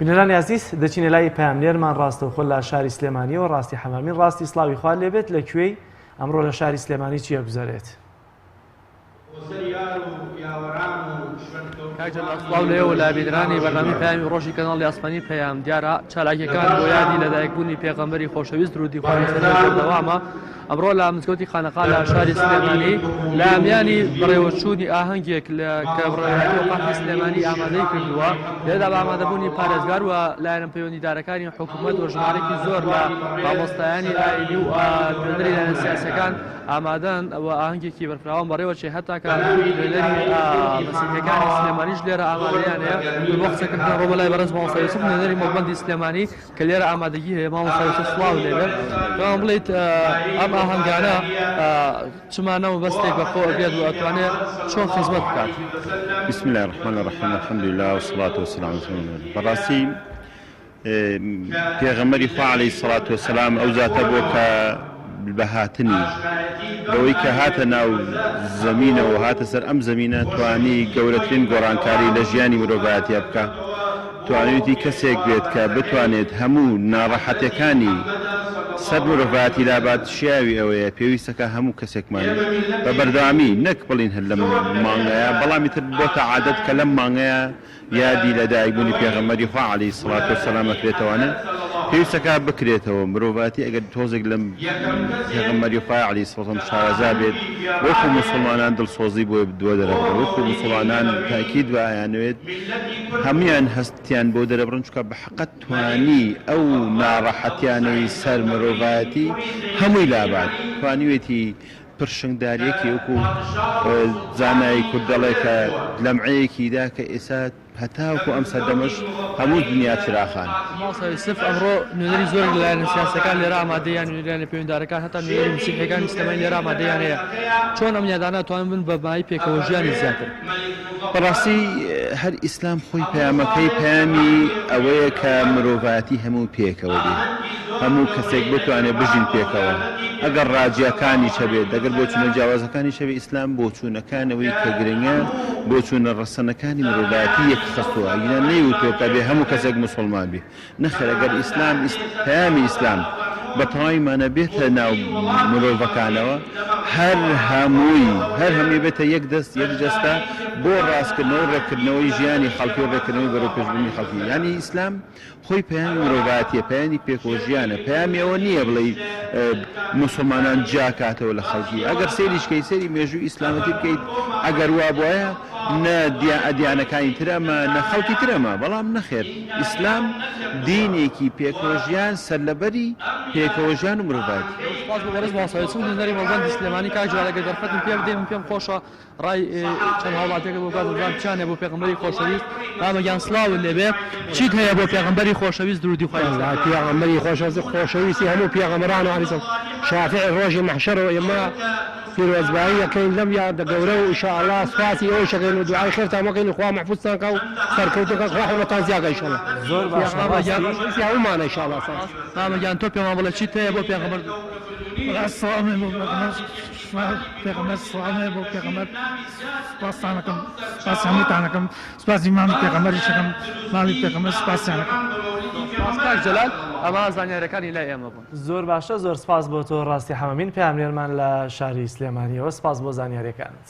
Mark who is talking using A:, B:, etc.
A: بینەرانی عزیز دەچینە لای پەیامنێرمان ڕاستەوخۆ لە شاری سلێمانیەوە ڕاستی حەمامین ڕاستی سڵاوی خوا لێبێت لەکوێی ئەمڕۆ لە شاری سلێمانی چیە گوزارێت؟
B: سڵاو لێەوە لە بینەرانی بەرنامەی پەیامی ڕۆژی کەناڵی ئاسمانی پەیام دیارە چالاکیەکان بۆ یادی لەدایکبوونی پێغەمبەری خۆشەویست درودی خوای سەرەوامە ئەمڕۆ لە مزگەوتی خانەقا لە شاری سلێمانی لە ئەمیانی بڕێوەچوونی ئاهەنگێک کە بڕێوەچوونی وەقافی سلێمانی ئامادەی کردووە لێدا بە ئامادەبوونی پارێزگار و لایەنە پەیوەندیدارەکانی حکوومەت و ژمارەی زۆر لە مامۆستایانی ئایینی و دوێنەری لایەنە سیاسەکان ئامادەن ئەوە ئاهەنگێکی بەرپراوە بەڕێوەچێ هەتا کە دوێنەری مەسیحیەکانی سلێمانیش لێرە ئامادەیانەیە بۆ قسەکردن ڕۆ بەلای بەڕێز مامۆستا یوسف نوێنەری مەڵبەندی سلێمانی کە لێرە ئامادەگی هەیە مامۆستا یوسف سڵاو لێبێت پێوان بڵێیت ئەم ئاهەنگانە چمانەوە بەستێک بەخۆ ئەبێت و ئەتوانێت چۆن خزمەت بکات.
C: بسم الله الرحمن الرحیم الحمد لله والصلاة والسلام على رسول الله. بەڕاستی پێغەمبەری خوا عەلەیهی الصلاة والسلام ئەو زاتە بۆ کە بەهاتنی بەوەی کە هاتە ناو زەمینەوە هاتە سەر ئەم زەمینە توانی گەورەترین گۆڕانکاری لە ژیانی مرۆڤایەتیە بکە، توانێتی کەسێک بێت کە بتوانێت هەموو ناڕەحەتەکانی سەر مرۆڤایەتی لابات شیاوی ئەوەیە پێویستەکە هەموو کەسێکمان بە بەردەوامی نەک بڵین هەر لەم مانگەیە بەڵامی تر بۆتە عادەت کە لەم مانگەیە یادی لەدایکبوونی پێغەمبەری خوا عەلەیهی الصلاة والسلام ئەکرێتەوە پێویستەکە بکرێتەوە مرۆڤایەتی ئەگەر تۆزێک لەم پێغەمبەری خوا عەلەیهی الصلاة والسلام شارەزا بێت وەکو موسڵمانان دڵسۆزی بۆ بدووە دەرەبڕێت وەکو موسڵمانان تاکید وایانەوێت هەمویان هەستیان بۆ دەرەبڕن چکە بە حەقەت توانی ئەو ناڕەحەتیانەی سەر مرۆڤایەتی هەمووی لابات توانیوێتی پرشنگداریەکی وەکو زانای کورد دەڵێ کە لەمعەیەکیدا کە ئێستا هەتاوەکو ئەم سەردەمەش هەموو دنیا چراخان.
B: مامۆستا یوسف ئەمڕۆ نوێنەری زۆر لە لایەنە سیاسەکان لێرە ئامادەیان نوێنەرانی پەیوەندیدارەکان هەتا نوێنەری مسیحیەکانی سلێمانی لێرە ئامادەیان هەیە چۆن ئەم یادانە توانن بن بە مای پێکەوە ژیانی زیاتر؟
C: بەڕاستی هەر ئیسلام خۆی پەیامەکەی پەیامی ئەوەیە کە مرۆڤایەتی هەموو پێکەوە بێت، هەموو کەسێک بتوانێت بژین پێکەوە ئەگەر ڕاجیەکانی شەبێت ئەگەر بۆچوونە جیاوازەکانی شەوێت ئیسلام بۆچوونەکانەوەی کە گرنگە بۆچوونە ڕەسەنەکانی مرۆڤایەتی یەک خستووە یانە نەیوتووە کە بێ هەموو کەسێک موسڵمان بێ نەخێر ئەگەر ئیسلام پەیامی ئیسلام بە تەواویمانە بێتە ناو مرۆڤەکانەوە هەر هەمووی بێتە یەک دەست یەک جەستە بۆ ڕاستکردنەوە ڕێکردنەوەی ژیانی خەڵکی و ڕێکردنەوەی بەرەو پێشبردننی خەڵکی یعنی ئیسلام خۆی پەیامی مرۆڤایەتیە پەیامی پێکۆژیانە پەیامی ئەوە نییە بڵێ موسڵمانان جاکاتەوە لە خەڵکی ئەگەر سەیریشکەی سەری مێژووی ئیسلامەتی بکەیت ئەگەر وا بواە نە ئەدیانەکانی ترەمە نە خەڵکی ترەمە بەڵام نەخێر ئیسلام دینێکی پێکۆژیان سەرلەبەری پێکەوەژیان و مرۆڤایەتی.
B: سپاس بۆ بەڕێز مامۆستا یوسف نوێنەری مەڵبەندی سلێمانی کاکجوالەگە دەرفەتم پێ بدەین پێم خۆشە ڕای چەند هاوڵاتیەکە بۆ بازم بچانێ بۆ پێغەمبەری خۆشەویست مامەگیان سڵاوت لێبێ چیت هەیە بۆ پێغەمبەری خۆشەویست درودی خوای
D: پێغەمبەری خۆشەویستی هەموو پێغەمبەران و عەلەیهیسەلام شافعی ڕۆژی مەحشەرەوە ئێمە پیرۆزبایی یەکەین لەم یادە گەورە و ئینشاءالله سپاسی ئەوەی شەکەین و دوعای خێرتان وەکەین خوا مەحفوظتان کە و سەرکەوتوەکە خوا حوڵەتان زیاکە ئینشاءالله.
A: زۆر باش
D: هەموومانە ئینشاءالله.
B: مامەگیان تۆ پێمان بڵێ چیت هەیە بۆ پێغەمبەر
E: سڵامێ بۆ پێغەمبەر سڵامێ بۆ پێغەمبەر سپاسانەکەم سپاسی هەمووتانەکەم سپاسی مامی پێغەمبەریشەکەم مامی پێغەمبەر سپاسیانەکەم.
B: کاک جەلال ئەمە زانیاریەکانی لای ئێمە بوون.
A: زۆر باشە زۆر سپاس بۆ تۆ ڕاستی حەمامین پەیامنێرمان لە شاری سلێمانیەوە سپاس بۆ زانیاریەکانت.